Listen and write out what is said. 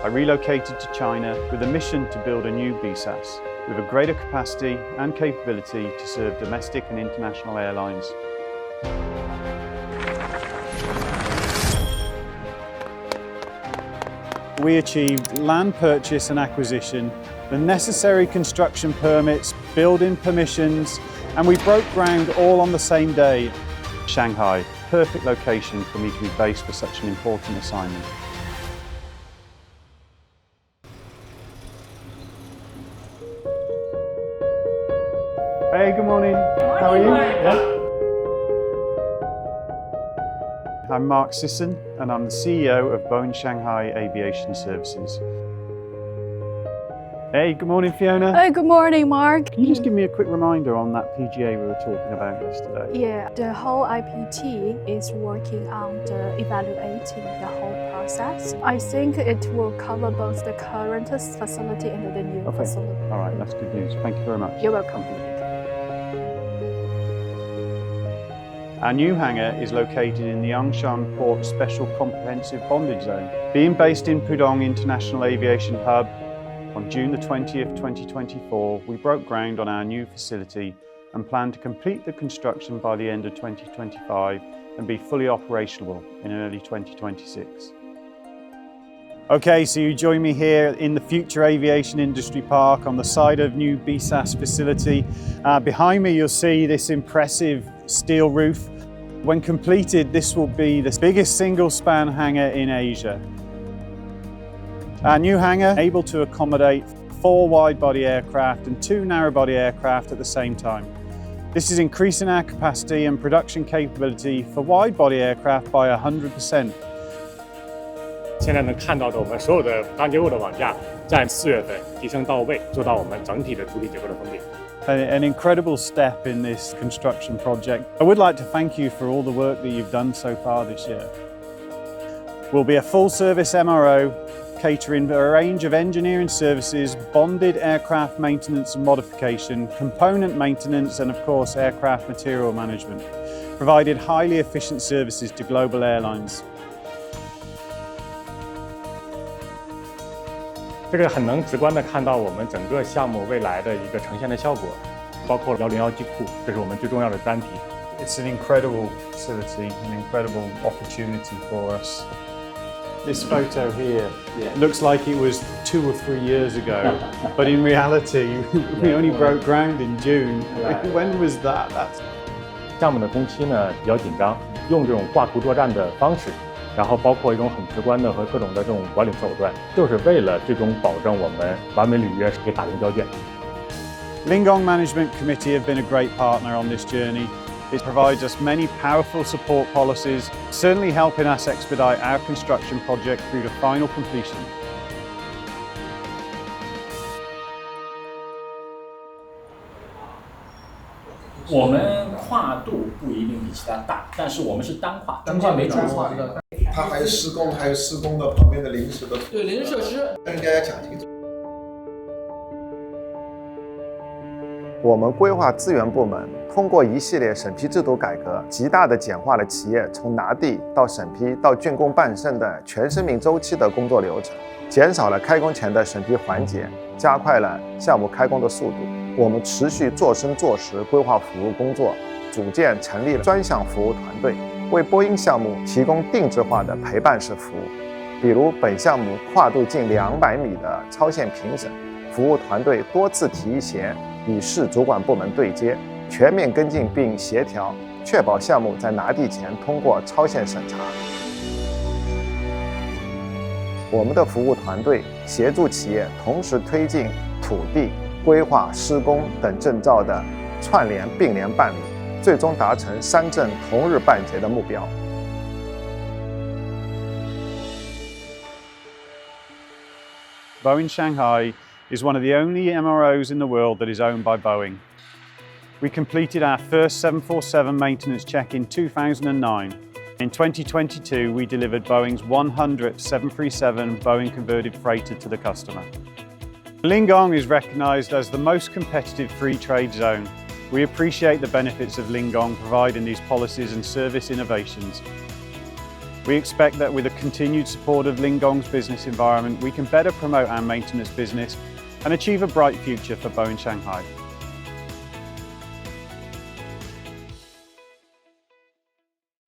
I relocated to China with a mission to build a new BSAS with a greater capacity and capability to serve domestic and international airlines. We achieved land purchase and acquisition, the necessary construction permits, building permissions, and we broke ground all on the same day. Shanghai, perfect location for me to be based for such an important assignment. Hey, good morning. How are you? Yeah. I'm Mark Sisson, and I'm the CEO of Boeing Shanghai Aviation Services. Hey, good morning, Fiona. Hey, good morning, Mark. Can you just give me a quick reminder on that PGA we were talking about yesterday? Yeah, the whole IPT is working on evaluating the whole process. I think it will cover both the current facility and the new facility. All right, that's good news. Thank you very much. You're welcome. Our new hangar is located in the Angshan Port Special Comprehensive Bondage Zone. Being based in Pudong International Aviation Hub, on June the 20th, 2024, we broke ground on our new facility and plan to complete the construction by the end of 2025 and be fully operational in early 2026. Okay, so you join me here in the Future Aviation Industry Park on the side of new BSAS facility. Behind me, you'll see this impressive steel roof. When completed, this will be the biggest single-span hangar in Asia. Our new hangar able to accommodate 4 wide-body aircraft and 2 narrow-body aircraft at the same time. This is increasing our capacity and production capability for wide-body aircraft by 100%. 现在能看到的，我们所有的钢结构的网架在4月份提升到位，做到我们整体的主体结构的封闭。 An incredible step in this construction project. I would like to thank you for all the work that you've done so far this year. We'll be a full-service MRO, catering a range of engineering services, bonded aircraft maintenance and modification, component maintenance, and of course aircraft material management, provided highly efficient services to global airlines. 这个很能直观地看到我们整个项目未来的一个呈现的效果，包括101机库，这是我们最重要的单体。 It's an incredible facility, an incredible opportunity for us. This photo here looks like it was 2 or 3 years ago, but in reality, we only broke ground in June. When was that? 项目的工期呢比较紧张，用这种挂图作战的方式，然后包括一种很直观的和各种的这种管理手段，就是为了最终保证我们完美履约给打定交卷。Linggong Management Committee have been a great partner on this journey. It provides us many powerful support policies, certainly helping us expedite our construction project through to final completion. 我们跨度不一定比其他大，但是我们是单跨，中间没转换。它还有施工，还有施工的旁边的临时的。对，临时设施。应该要讲清楚。 我们规划资源部门通过一系列审批制度改革，极大地简化了企业从拿地到审批到竣工办证的全生命周期的工作流程，减少了开工前的审批环节，加快了项目开工的速度。我们持续做深做实规划服务工作，组建成立了专项服务团队，为波音项目提供定制化的陪伴式服务。比如本项目跨度近200米的超线评审，服务团队多次提前与市主管部门对接，全面跟进并协调，确保项目在拿地前通过超线审查。我们的服务团队协助企业同时推进土地、规划、施工等证照的串联并联办理，最终达成3证同日办结的目标。Boeing Shanghai is one of the only MROs in the world that is owned by Boeing. We completed our first 747 maintenance check in 2009. In 2022, we delivered Boeing's 100th 737 Boeing converted freighter to the customer. Linggong is recognized as the most competitive free trade zone. We appreciate the benefits of Linggong providing these policies and service innovations. We expect that with the continued support of Lingong's business environment, we can better promote our maintenance business and achieve a bright future for Boeing Shanghai.